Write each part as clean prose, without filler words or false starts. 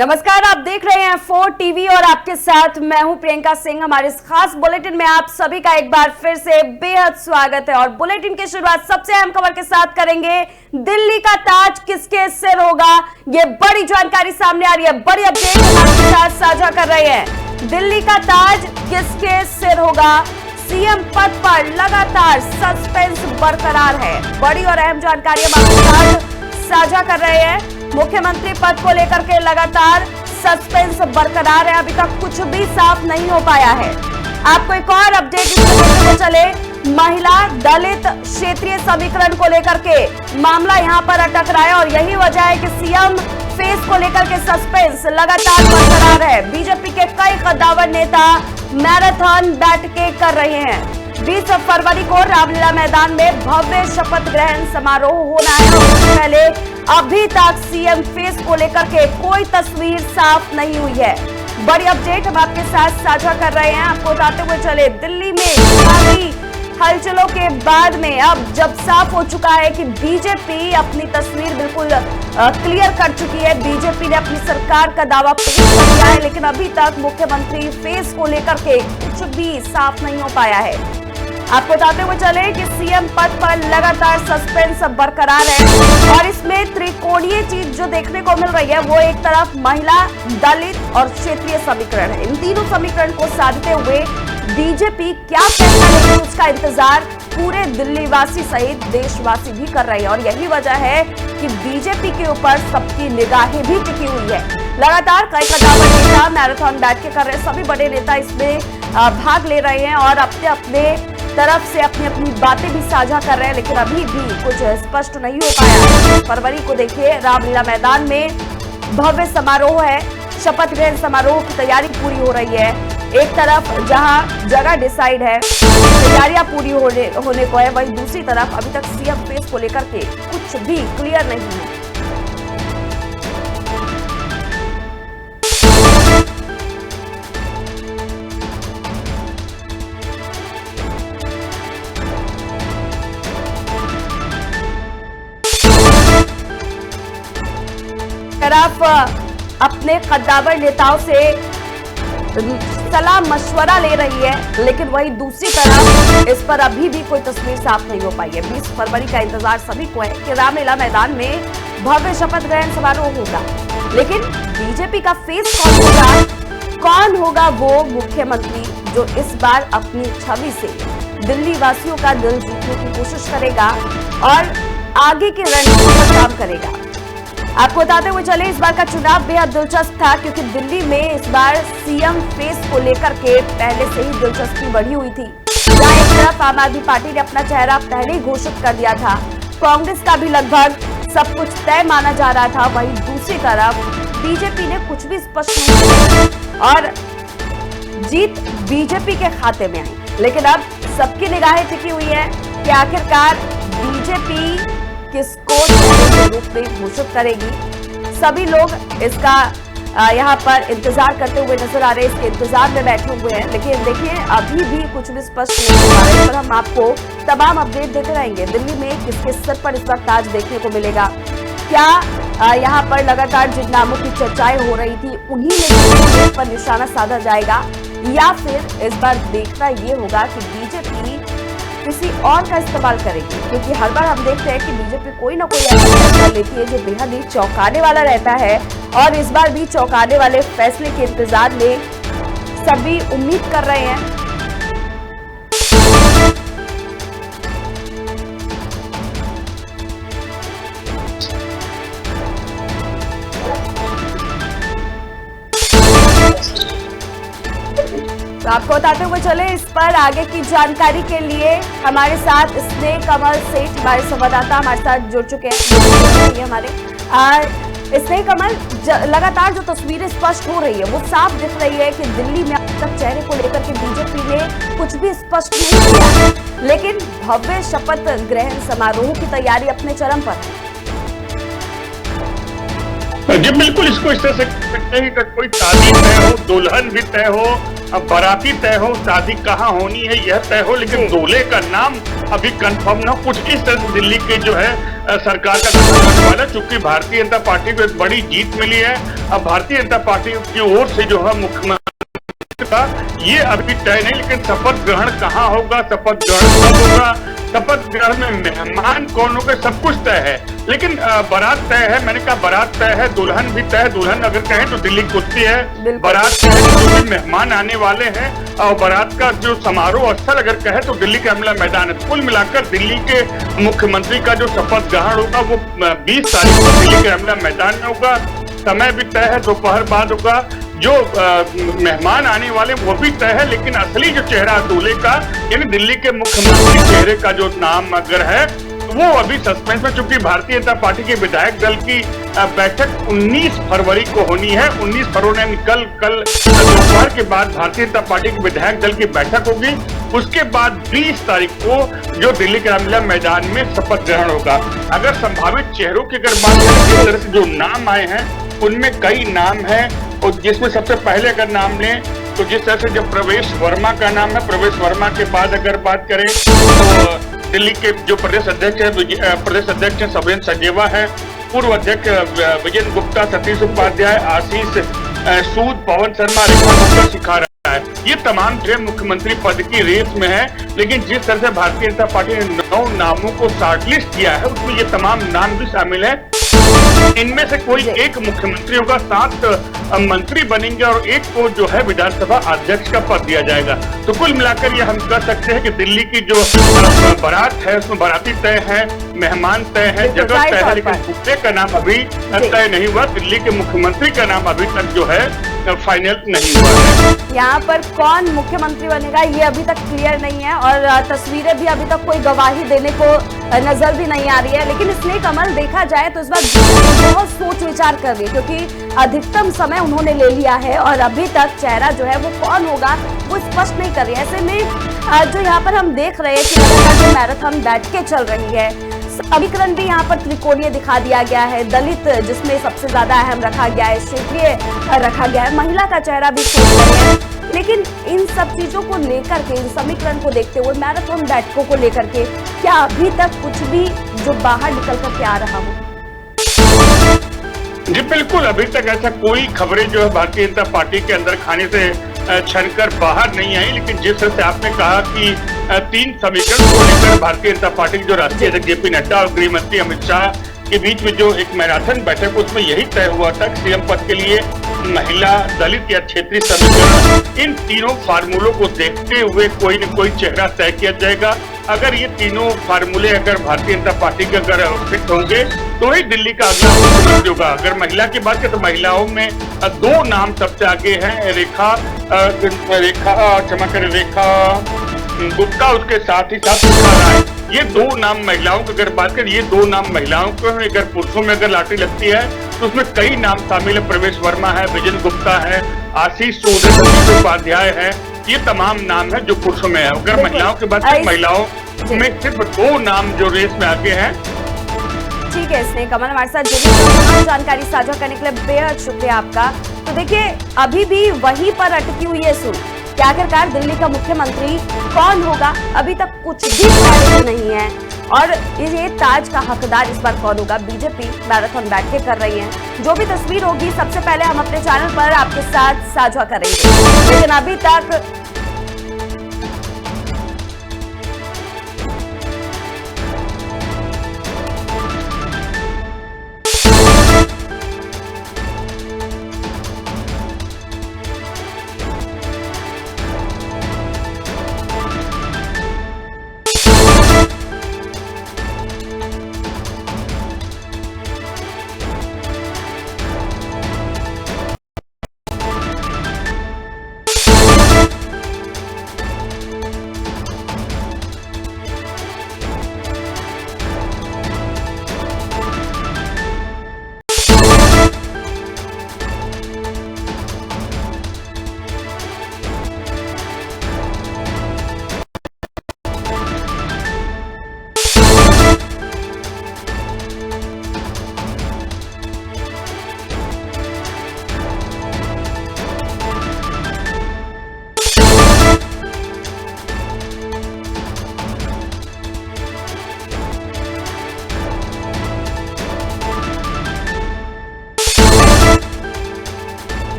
नमस्कार, आप देख रहे हैं 4 टीवी और आपके साथ मैं हूं प्रियंका सिंह। हमारे इस खास बुलेटिन में आप सभी का एक बार फिर से बेहद स्वागत है और बुलेटिन की शुरुआत सबसे अहम खबर के साथ करेंगे। दिल्ली का ताज किसके सिर होगा, ये बड़ी जानकारी सामने आ रही है। बड़ी अपडेट हमारे साथ साझा कर रहे हैं। दिल्ली का ताज किसके सिर होगा, सीएम पद पर लगातार सस्पेंस बरकरार है। बड़ी और अहम जानकारी हम आपके साथ साझा कर रहे हैं। मुख्यमंत्री पद को लेकर के लगातार सस्पेंस बरकरार है, अभी तक कुछ भी साफ नहीं हो पाया है। आपको एक और अपडेट इससे चले, महिला दलित क्षेत्रीय समीकरण को लेकर के मामला यहां पर अटक रहा है और यही वजह है कि सीएम फेस को लेकर के सस्पेंस लगातार बरकरार है। बीजेपी के कई कद्दावर नेता मैराथन बैठकें कर रहे हैं। 20 फरवरी को रामलीला मैदान में भव्य शपथ ग्रहण समारोह होना है और उससे पहले अभी तक सीएम फेस को लेकर के कोई तस्वीर साफ नहीं हुई है। बड़ी अपडेट हम आपके साथ साझा कर रहे हैं। आपको बताते हुए चले, दिल्ली में काफी हलचलों के बाद में अब जब साफ हो चुका है कि बीजेपी अपनी तस्वीर बिल्कुल क्लियर कर चुकी है। बीजेपी ने अपनी सरकार का दावा पेश कर दिया है, लेकिन अभी तक मुख्यमंत्री फेस को लेकर के कुछ भी साफ नहीं हो पाया है। आपको बताते हुए चले कि सीएम पद पर लगातार सस्पेंस बरकरार है और इसमें त्रिकोणीय चीज जो देखने को मिल रही है वो एक तरफ महिला, दलित और क्षेत्रीय समीकरण है। इन तीनों समीकरण को साधते हुए बीजेपी क्या फैसला लेगी उसका इंतजार पूरे दिल्ली वासी सहित देशवासी भी कर रहे हैं और यही वजह है कि बीजेपी के ऊपर सबकी निगाहें भी टिकी हुई है। लगातार कई कद्दावर नेता मैराथन बैठकें कर रहे हैं। सभी बड़े नेता इसमें भाग ले रहे हैं और अपने अपने तरफ से अपनी अपनी बातें भी साझा कर रहे हैं, लेकिन अभी भी कुछ स्पष्ट नहीं हो पाया। फरवरी को देखिए, रामलीला मैदान में भव्य समारोह है। शपथ ग्रहण समारोह की तैयारी पूरी हो रही है। एक तरफ जहां जगह डिसाइड है, तैयारियां पूरी होने को है, वहीं दूसरी तरफ अभी तक सीएम फेस को लेकर के कुछ भी क्लियर नहीं है। तरफ अपने कद्दावर नेताओं से सलाह मशवरा ले रही है, लेकिन वहीं दूसरी तरफ इस पर अभी भी कोई तस्वीर साफ नहीं हो पाई है। 20 फरवरी का इंतजार सभी को है कि रामलीला मैदान में भव्य शपथ ग्रहण समारोह होगा, लेकिन बीजेपी का फेस कौन होगा? कौन होगा वो मुख्यमंत्री जो इस बार अपनी छवि से दिल्ली वासियों का दिल जीतने की कोशिश करेगा और आगे की रणनीति पर काम करेगा? आपको बताते हुए चले, इस बार का चुनाव बेहद दिलचस्प था क्योंकि दिल्ली में इस बार सीएम फेस को लेकर के पहले से ही दिलचस्पी बढ़ी हुई थी। जहां एक तरफ आम आदमी पार्टी ने अपना चेहरा पहले ही घोषित कर दिया था, कांग्रेस का भी लगभग सब कुछ तय माना जा रहा था, वहीं दूसरी तरफ बीजेपी ने कुछ भी स्पष्ट नहीं किया और जीत बीजेपी के खाते में आई। लेकिन अब सबकी निगाहें टिकी हुई है कि आखिरकार बीजेपी किसको के रूप में घोषित करेगी। सभी लोग इसका यहाँ पर इंतजार करते हुए नजर आ रहे हैं, इसके इंतजार में बैठे हुए हैं, लेकिन देखिए अभी भी कुछ भी स्पष्ट नहीं हो पा रहा है। पर हम आपको तमाम अपडेट देते रहेंगे। दिल्ली में किसके सिर पर इस बार ताज देखने को मिलेगा, क्या यहाँ पर लगातार जिन नामों की चर्चाएं हो रही थी उन्हीं में पर निशाना साधा जाएगा, या फिर इस बार देखना ये होगा कि बीजेपी किसी और का इस्तेमाल करेगी? क्योंकि हर बार हम देखते हैं कि बीजेपी कोई ना कोई ऐसा फैसला लेती है जो बेहद ही चौंकाने वाला रहता है और इस बार भी चौंकाने वाले फैसले के इंतजार में सभी उम्मीद कर रहे हैं। तो आपको बताते हुए चले, इस पर आगे की जानकारी के लिए हमारे साथ स्नेह कमल सेठ हमारे संवाददाता हमारे साथ जुड़ चुके हैं। ये हमारे स्नेह कमल, लगातार जो तस्वीरें स्पष्ट हो रही है वो साफ दिख रही है कि दिल्ली में अब तक चेहरे को लेकर के बीजेपी ने कुछ भी स्पष्ट नहीं किया, लेकिन भव्य शपथ ग्रहण समारोह की तैयारी अपने चरम पर है। जी बिल्कुल, इसको इस तरह से सकते हैं कि कोई शादी तय हो, दुल्हन भी तय हो अब बाराती तय हो, शादी कहाँ होनी है यह तय हो, लेकिन दूल्हे का नाम अभी कंफर्म ना हो। कुछ इस तरह से दिल्ली के जो है सरकार का गठन होने वाला, चूंकि भारतीय जनता पार्टी को एक बड़ी जीत मिली है। अब भारतीय जनता पार्टी की ओर से जो है मुख्यमंत्री का ये अभी तय नहीं, लेकिन शपथ ग्रहण कहाँ होगा, शपथ ग्रहण कब होगा, शपथ ग्रहण में मेहमान कौन होगा, सब कुछ तय है। लेकिन बारात तय है, मैंने कहा बारात तय है, दुल्हन भी तय है। दुल्हन अगर कहें तो दिल्ली कुर्सी है, बारात तय है, जो भी मेहमान आने वाले हैं और बारात का जो समारोह स्थल अगर कहे तो दिल्ली के अमला मैदान है। कुल मिलाकर दिल्ली के मुख्यमंत्री का जो शपथ ग्रहण होगा वो 20 तारीख को दिल्ली के अमला मैदान में होगा। समय भी तय है, दोपहर बाद होगा। जो मेहमान आने वाले वो भी तय है, लेकिन असली जो चेहरा दूल्हे का यानी दिल्ली के मुख्यमंत्री चेहरे का जो नाम अगर है वो अभी सस्पेंस में, चूंकि भारतीय जनता पार्टी के विधायक दल की बैठक 19 फरवरी को होनी है। 19 फरवरी कल दोपहर के बाद भारतीय जनता पार्टी के विधायक दल की बैठक होगी। उसके बाद 20 तारीख को जो दिल्ली के अमला मैदान में शपथ ग्रहण होगा। अगर संभावित चेहरों की अगर बात करें, जिस तरह से जो नाम आए हैं उनमें कई नाम हैं, और जिसमें सबसे पहले अगर नाम लें तो जिस तरह से जब प्रवेश वर्मा का नाम है, प्रवेश वर्मा के बाद अगर बात करें तो दिल्ली के जो प्रदेश अध्यक्ष है सवेन सचदेवा है, पूर्व अध्यक्ष विजय गुप्ता, सतीश उपाध्याय, आशीष सूद, पवन शर्मा, रेखा गुप्ता सिखा रहा है। ये तमाम जो है मुख्यमंत्री पद की रेस में है। लेकिन जिस तरह से भारतीय जनता पार्टी ने 9 नामों को शॉर्टलिस्ट किया है उसमें ये तमाम नाम भी शामिल है। इनमें से कोई एक मुख्यमंत्री होगा, 7 मंत्री बनेंगे और एक को जो है विधानसभा अध्यक्ष का पद दिया जाएगा। तो कुल मिलाकर ये हम कह सकते हैं कि दिल्ली की जो बारात है उसमें बाराती तय है, मेहमान तय है, जगह तय है, लेकिन दूसरे का नाम अभी तय नहीं हुआ। दिल्ली के मुख्यमंत्री का नाम अभी तक जो है फाइनल नहीं हुआ है। यहाँ पर कौन मुख्यमंत्री बनेगा ये अभी तक क्लियर नहीं है, और तस्वीरें भी अभी तक कोई गवाही देने को नजर भी नहीं आ रही है। लेकिन इसलिए कमल देखा जाए तो इस बार बहुत सोच विचार कर रही है, क्योंकि अधिकतम समय उन्होंने ले लिया है और अभी तक चेहरा जो है वो कौन होगा वो स्पष्ट नहीं कर रही है। ऐसे में जो यहाँ पर हम देख रहे हैं कि लगातार मैराथन बैठ के चल रही है, समीकरण भी यहाँ पर त्रिकोणीय दिखा दिया गया है, दलित जिसमें सबसे ज्यादा अहम रखा गया है, क्षेत्रीय रखा गया है, महिला का चेहरा भी सोच रहे हैं। लेकिन इन सब चीजों को लेकर के, इन समीकरण को देखते हुए, मैराथन बैठकों को लेकर के क्या अभी तक कुछ भी जो बाहर निकल कर के आ रहा हो? जी बिल्कुल, अभी तक ऐसा कोई खबरें जो है भारतीय जनता पार्टी के अंदर खाने से छनकर बाहर नहीं आई। लेकिन जिस तरह से आपने कहा कि 3 समीकरण को लेकर भारतीय जनता पार्टी के जो राष्ट्रीय अध्यक्ष जेपी नड्डा और गृह मंत्री अमित शाह के बीच में जो एक मैराथन बैठक उसमें यही तय हुआ था कि सीएम पद के लिए महिला, दलित या क्षेत्रीय समीकरण, इन तीनों फार्मूलों को देखते हुए कोई न कोई चेहरा तय किया जाएगा। अगर ये तीनों फार्मूले अगर भारतीय जनता पार्टी के अगर फिट होंगे तो ही दिल्ली का अगला मुख्यमंत्री होगा। अगर महिला की बात करें तो महिलाओं में 2 नाम सबसे आगे हैं, रेखा गुप्ता, उसके साथ ही साथ ये 2 नाम महिलाओं की अगर बात करें, ये 2 नाम महिलाओं को है। अगर पुरुषों में अगर लॉटरी लगती है तो उसमें कई नाम शामिल है, प्रवेश वर्मा है, विजय गुप्ता है, आशीष सूद, सतीश उपाध्याय है, ये तमाम नाम है जो पुरुषों में है। अगर महिलाओं की बात करें, महिलाओं में सिर्फ 2 नाम जो रेस में आगे हैं। ठीक है, इसने कमल हमारे साथ जुड़ी जानकारी साझा करने के लिए बेहद शुक्रिया आपका। तो देखिए, अभी भी वहीं पर अटकी हुई है सुन कि आखिरकार दिल्ली का मुख्यमंत्री कौन होगा, अभी तक कुछ भी क्लैरिटी नहीं है। और ये ताज का हकदार इस बार कौन होगा, बीजेपी मैराथन बैठ के कर रही है। जो भी तस्वीर होगी सबसे पहले हम अपने चैनल पर आपके साथ साझा करेंगे, लेकिन अभी तक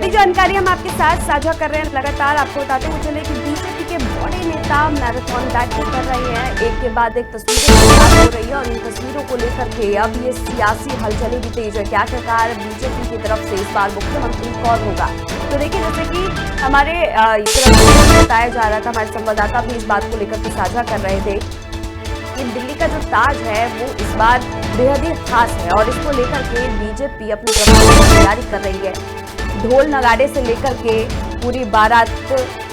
बड़ी जानकारी हम आपके साथ साझा कर रहे हैं। लगातार आपको बताते हुए चले कि बीजेपी के बड़े नेता मैराथन बैठक कर रहे हैं, एक के बाद एक तस्वीरें हो रही है और इन तस्वीरों को लेकर के अब ये सियासी हलचलें भी तेज है। क्या आखिरकार बीजेपी की तरफ से इस बार मुख्यमंत्री कौन होगा? तो देखिए, जैसे कि हमारे बताया जा रहा था, हमारे संवाददाता भी इस बात को लेकर के साझा कर रहे थे कि दिल्ली का जो ताज है वो इस बार बेहद ही खास है और इसको लेकर के बीजेपी अपनी तरफ से तैयारी कर रही है। ढोल नगाड़े से लेकर के पूरी बारात,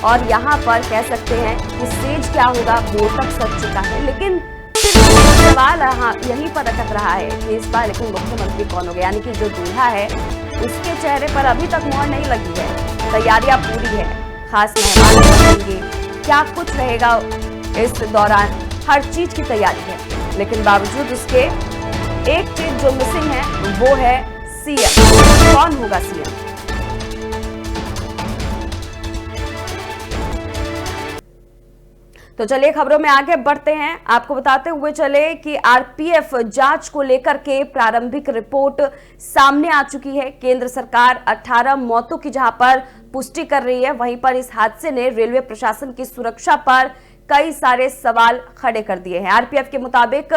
और यहाँ पर कह सकते हैं कि स्टेज क्या होगा वो तक सज चुका है। लेकिन सवाल यहीं पर अटक रहा है कि इस बार लेकिन मुख्यमंत्री कौन होगा, यानी कि जो दूल्हा है उसके चेहरे पर अभी तक मोहर नहीं लगी है। तैयारियां पूरी है, खास मेहमान रहेंगे, क्या कुछ रहेगा इस दौरान, हर चीज की तैयारी है। लेकिन बावजूद उसके एक चीज जो मिसिंग है वो है सीएम। कौन होगा सीएम? तो चलिए खबरों में आगे बढ़ते हैं। आपको बताते हुए चले कि आरपीएफ जांच को लेकर के प्रारंभिक रिपोर्ट सामने आ चुकी है। केंद्र सरकार 18 मौतों की जहां पर पुष्टि कर रही है, वहीं पर इस हादसे ने रेलवे प्रशासन की सुरक्षा पर कई सारे सवाल खड़े कर दिए हैं। आरपीएफ के मुताबिक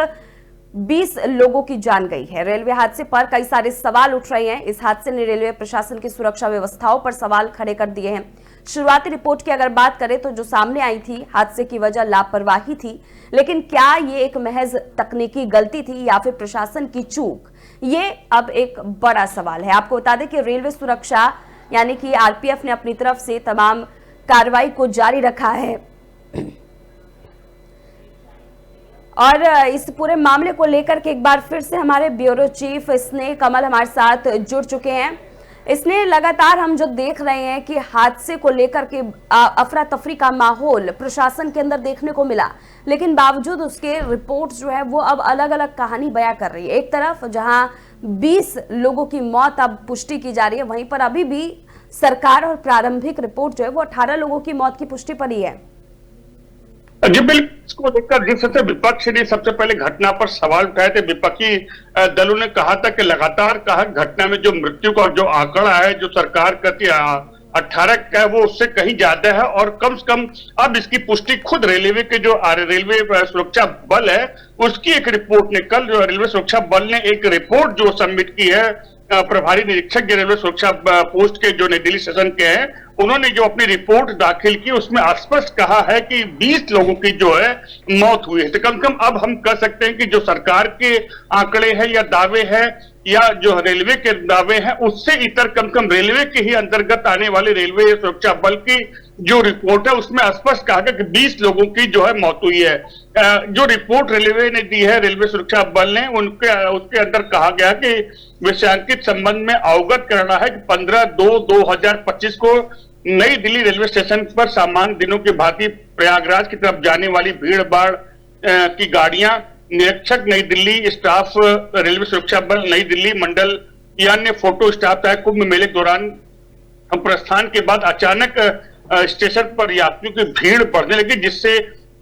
20 लोगों की जान गई है। रेलवे हादसे पर कई सारे सवाल उठ रहे हैं। इस हादसे ने रेलवे प्रशासन की सुरक्षा व्यवस्थाओं पर सवाल खड़े कर दिए हैं। शुरुआती रिपोर्ट की अगर बात करें तो जो सामने आई थी, हादसे की वजह लापरवाही थी, लेकिन क्या ये एक महज तकनीकी गलती थी या फिर प्रशासन की चूक, ये अब एक बड़ा सवाल है। आपको बता दें कि रेलवे सुरक्षा यानी कि आरपीएफ ने अपनी तरफ से तमाम कार्रवाई को जारी रखा है और इस पूरे मामले को लेकर के एक बार फिर से हमारे ब्यूरो चीफ स्नेह कमल हमारे साथ जुड़ चुके हैं। इसने लगातार हम जो देख रहे हैं कि हादसे को लेकर के अफरा तफरी का माहौल प्रशासन के अंदर देखने को मिला, लेकिन बावजूद उसके रिपोर्ट्स जो है वो अब अलग अलग कहानी बयां कर रही है। एक तरफ जहां 20 लोगों की मौत अब पुष्टि की जा रही है, वहीं पर अभी भी सरकार और प्रारंभिक रिपोर्ट जो है वो 18 लोगों की मौत की पुष्टि पर ही है। जी बिल्कुल, इसको लेकर जिस तरह विपक्ष ने सबसे पहले घटना पर सवाल उठाए थे, विपक्षी दलों ने कहा था कि लगातार कहा घटना में जो मृत्यु का जो आंकड़ा है जो सरकार कहती है 18 का, वो उससे कहीं ज्यादा है और कम से कम अब इसकी पुष्टि खुद रेलवे के जो रेलवे सुरक्षा बल है उसकी एक रिपोर्ट ने, कल जो रेलवे सुरक्षा बल ने एक रिपोर्ट जो सबमिट की है, प्रभारी निरीक्षक जो रेलवे सुरक्षा पोस्ट के जो नई दिल्ली सेशन के हैं, उन्होंने जो अपनी रिपोर्ट दाखिल की उसमें स्पष्ट कहा है कि 20 लोगों की जो है मौत हुई है। तो कम से कम अब हम कह सकते हैं कि जो सरकार के आंकड़े हैं या दावे हैं या जो रेलवे के दावे हैं उससे इतर कम से कम रेलवे के ही अंतर्गत आने वाले रेलवे सुरक्षा बल की जो रिपोर्ट है उसमें स्पष्ट कहा गया कि 20 लोगों की जो है मौत हुई है। जो रिपोर्ट रेलवे ने दी है, रेलवे सुरक्षा बल ने, उसके अंदर कहा गया कि विषयांकित संबंध में अवगत करना है कि 15/2/2025 को नई दिल्ली रेलवे स्टेशन पर सामान्य दिनों की भांति प्रयागराज की तरफ जाने वाली भीड़ भाड़ की गाड़ियां निरीक्षक नई दिल्ली, स्टाफ रेलवे सुरक्षा बल नई दिल्ली मंडल या अन्य फोटो स्टाफ तय कुंभ मेले के दौरान प्रस्थान के बाद अचानक स्टेशन पर यात्रियों की भीड़ बढ़ने लगी, जिससे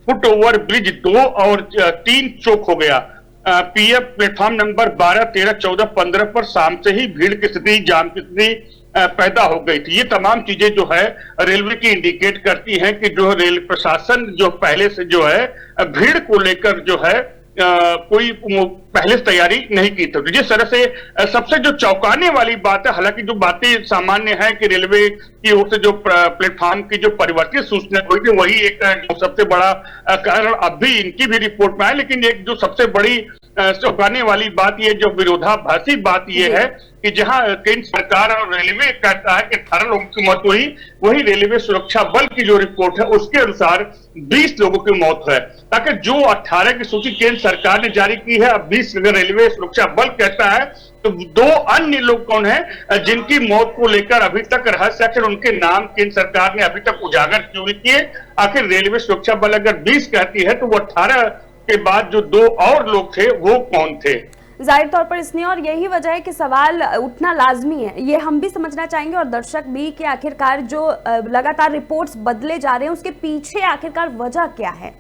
फुट ओवर ब्रिज 2 और 3 चौक हो गया। पीएफ प्लेटफॉर्म नंबर 12, 13, 14, 15 पर शाम से ही भीड़ की स्थिति, जाम की स्थिति पैदा हो गई थी। ये तमाम चीजें जो है रेलवे की इंडिकेट करती हैं कि जो रेल प्रशासन जो पहले से जो है भीड़ को लेकर जो है कोई पहले से तैयारी नहीं की थी। जिस तरह से सबसे जो चौंकाने वाली बात है, हालांकि जो बातें सामान्य है कि रेलवे की ओर से जो प्लेटफॉर्म की जो परिवर्तित सूचना हुई थी वही एक सबसे बड़ा कारण अब भी इनकी भी रिपोर्ट में है, लेकिन एक जो सबसे बड़ी चौंकाने वाली बात ये, जो विरोधाभासी बात ये है कि जहां केंद्र सरकार और रेलवे कहता है कि 18 लोगों की मौत हुई, वही रेलवे सुरक्षा बल की जो रिपोर्ट है उसके अनुसार 20 लोगों की मौत है। ताकि जो 18 की सूची केंद्र सरकार ने जारी की है, अब 20 रेलवे सुरक्षा बल कहता है, तो 2 अन्य लोग कौन है जिनकी मौत को लेकर अभी तक रहस्य, आखिर उनके नाम केंद्र सरकार ने अभी तक उजागर क्यों नहीं किए। आखिर रेलवे सुरक्षा बल अगर 20 कहती है तो वो 18 के बाद जो 2 और लोग थे वो कौन थे। जाहिर तौर पर इसने, और यही वजह है कि सवाल उठना लाजमी है, ये हम भी समझना चाहेंगे और दर्शक भी, कि आखिरकार जो लगातार रिपोर्ट्स बदले जा रहे हैं उसके पीछे आखिरकार वजह क्या है।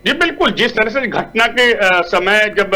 जी बिल्कुल, जिस तरह से घटना के समय जब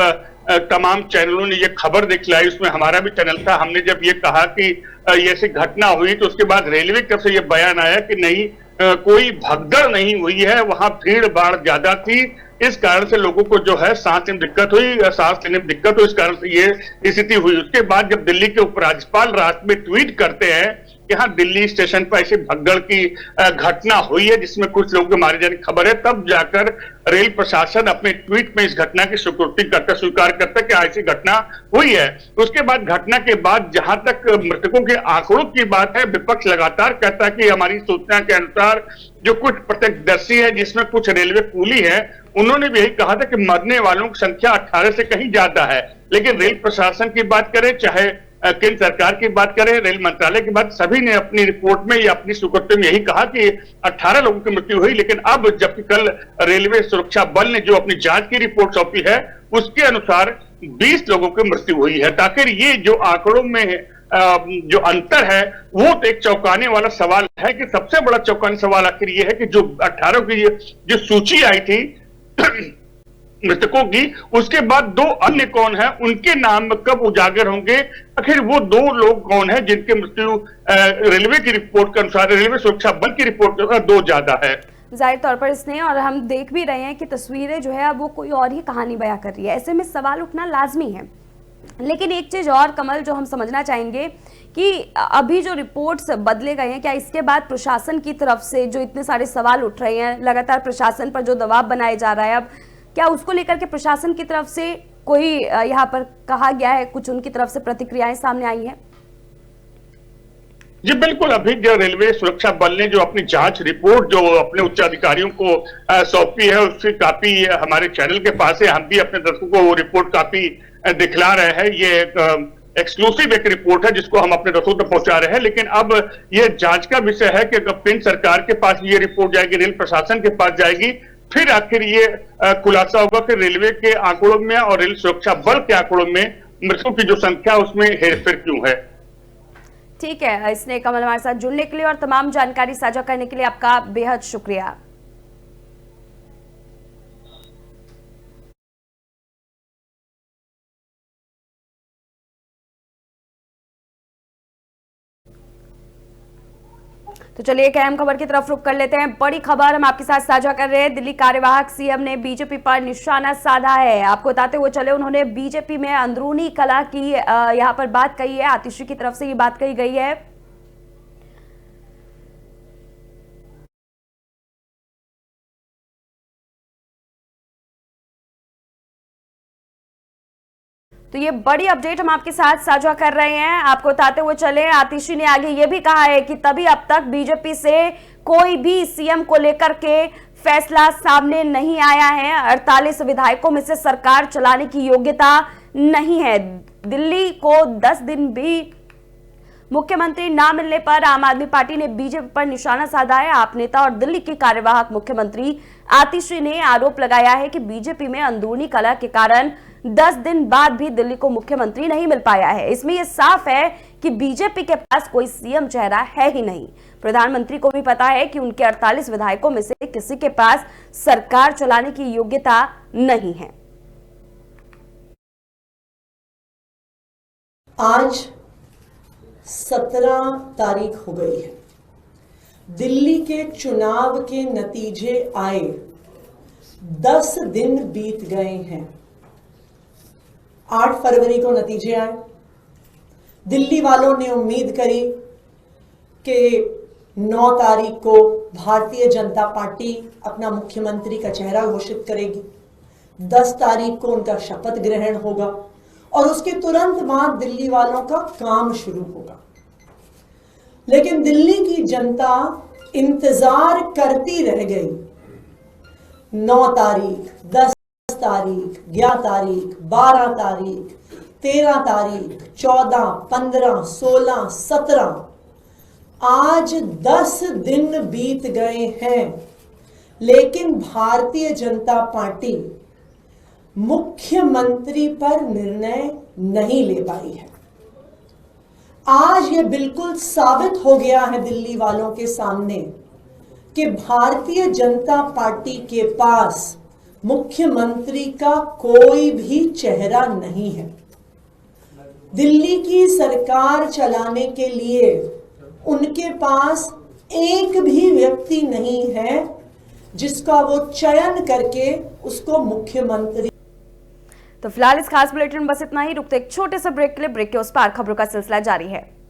तमाम चैनलों ने ये खबर दिखलाई, उसमें हमारा भी चैनल था। हमने जब ये कहा कि ये ऐसी घटना हुई तो उसके बाद रेलवे की तरफ से ये बयान आया कि नहीं, कोई भगदड़ नहीं हुई है, वहां भीड़ भाड़ ज्यादा थी, इस कारण से लोगों को जो है सांस लेने में दिक्कत हुई, सांस लेने में दिक्कत हुई, इस कारण से ये स्थिति हुई। उसके बाद जब दिल्ली के उपराज्यपाल रात में ट्वीट करते हैं कि हाँ, दिल्ली स्टेशन पर ऐसी भगदड़ की घटना हुई है जिसमें कुछ लोगों के मारे जाने की खबर है, तब जाकर रेल प्रशासन अपने ट्वीट में इस घटना की स्वीकृति करता, स्वीकार करता कि ऐसी घटना हुई है। उसके बाद घटना के बाद जहां तक मृतकों के आंकड़ों की बात है, विपक्ष लगातार कहता है कि हमारी सूचना के अनुसार जो कुछ प्रत्यक्षदर्शी है, जिसमें कुछ रेलवे कूली है, उन्होंने भी यही कहा था कि मरने वालों की संख्या 18 से कहीं ज्यादा है। लेकिन रेल प्रशासन की बात करें, चाहे केंद्र सरकार की बात करें, रेल मंत्रालय की बात, सभी ने अपनी रिपोर्ट में या अपनी स्वीकृति में यही कहा कि 18 लोगों की मृत्यु हुई। लेकिन अब जबकि कल रेलवे सुरक्षा बल ने जो अपनी जांच की रिपोर्ट सौंपी है, उसके अनुसार 20 लोगों की मृत्यु हुई है। ताकि ये जो आंकड़ों में जो अंतर है, वो तो एक चौंकाने वाला सवाल है कि सबसे बड़ा चौंकाने सवाल आखिर ये है कि जो 18 की जो सूची आई थी मृतकों की, उसके बाद 2 अन्य कौन है, उनके नाम कब उजागर होंगे, आखिर वो 2 लोग कौन है जिनकी मृत्यु रेलवे की रिपोर्ट के अनुसार, रेलवे सुरक्षा बल की रिपोर्ट के अनुसार 2 ज्यादा है। जाहिर तौर पर इसने, और हम देख भी रहे हैं कि तस्वीरें जो है वो कोई और ही कहानी बयां कर रही है। ऐसे में सवाल उठना लाजमी है। लेकिन एक चीज और कमल जो हम समझना चाहेंगे कि अभी जो रिपोर्ट्स बदले गए हैं, क्या इसके बाद प्रशासन की तरफ से जो इतने सारे सवाल उठ रहे हैं, लगातार प्रशासन पर जो दबाव बनाया जा रहा है, अब क्या उसको लेकर के प्रशासन की तरफ से कोई यहाँ पर कहा गया है, कुछ उनकी तरफ से प्रतिक्रियाएं सामने आई हैं? जी बिल्कुल, अभी जो रेलवे सुरक्षा बल ने जो अपनी जांच रिपोर्ट जो अपने उच्च अधिकारियों को सौंपी है, उसकी कॉपी हमारे चैनल के पास है। हम भी अपने दर्शकों को वो रिपोर्ट कॉपी दिखला रहे हैं। ये एक्सक्लूसिव एक रिपोर्ट है जिसको हम अपने दर्शकों तक पहुंचा रहे हैं। लेकिन अब ये जांच का विषय है कि अगर केंद्र सरकार के पास ये रिपोर्ट जाएगी, रेल प्रशासन के पास जाएगी, फिर आखिर ये खुलासा होगा कि रेलवे के आंकड़ों में और रेल सुरक्षा बल के आंकड़ों में मृतकों की जो संख्या उसमें हेरफेर क्यों है। ठीक है, इसने कमल हमारे साथ जुड़ने के लिए और तमाम जानकारी साझा करने के लिए आपका बेहद शुक्रिया। तो चलिए एक अहम खबर की तरफ रुख कर लेते हैं। बड़ी खबर हम आपके साथ साझा कर रहे हैं। दिल्ली कार्यवाहक सीएम ने बीजेपी पर निशाना साधा है। आपको बताते हुए चले, उन्होंने बीजेपी में अंदरूनी कलह की यहां पर बात कही है। आतिशी की तरफ से ये बात कही गई है। तो ये बड़ी अपडेट हम आपके साथ साझा कर रहे हैं। आपको बताते हुए चले, आतिशी ने आगे ये भी कहा है कि तभी अब तक बीजेपी से कोई भी सीएम को लेकर के फैसला सामने नहीं आया है। 48 विधायकों में से सरकार चलाने की योग्यता नहीं है। दिल्ली को 10 दिन भी मुख्यमंत्री ना मिलने पर आम आदमी पार्टी ने बीजेपी पर निशाना साधा है। आप नेता और दिल्ली की कार्यवाहक मुख्यमंत्री आतिशी ने आरोप लगाया है कि बीजेपी में अंदरूनी कलह के कारण 10 दिन बाद भी दिल्ली को मुख्यमंत्री नहीं मिल पाया है। इसमें यह साफ है कि बीजेपी के पास कोई सीएम चेहरा है ही नहीं। प्रधानमंत्री को भी पता है कि उनके 48 विधायकों में से किसी के पास सरकार चलाने की योग्यता नहीं है। आज 17 तारीख हो गई है। दिल्ली के चुनाव के नतीजे आए, 10 दिन बीत गए हैं। 8 फरवरी को नतीजे आए। दिल्ली वालों ने उम्मीद करी कि 9 तारीख को भारतीय जनता पार्टी अपना मुख्यमंत्री का चेहरा घोषित करेगी। 10 तारीख को उनका शपथ ग्रहण होगा और उसके तुरंत बाद दिल्ली वालों का काम शुरू होगा। लेकिन दिल्ली की जनता इंतजार करती रह गई। 9 तारीख, 10 तारीख, 11 तारीख, 12 तारीख, 13 तारीख, 14, 15, 16, 17, आज 10 दिन बीत गए हैं। लेकिन भारतीय जनता पार्टी मुख्यमंत्री पर निर्णय नहीं ले पाई है। आज यह बिल्कुल साबित हो गया है दिल्ली वालों के सामने कि भारतीय जनता पार्टी के पास मुख्यमंत्री का कोई भी चेहरा नहीं है। दिल्ली की सरकार चलाने के लिए उनके पास एक भी व्यक्ति नहीं है जिसका वो चयन करके उसको मुख्यमंत्री। तो फिलहाल इस खास बुलेटिन में बस इतना ही। रुकते एक छोटे से ब्रेक के लिए। ब्रेक के उस पार खबरों का सिलसिला जारी है।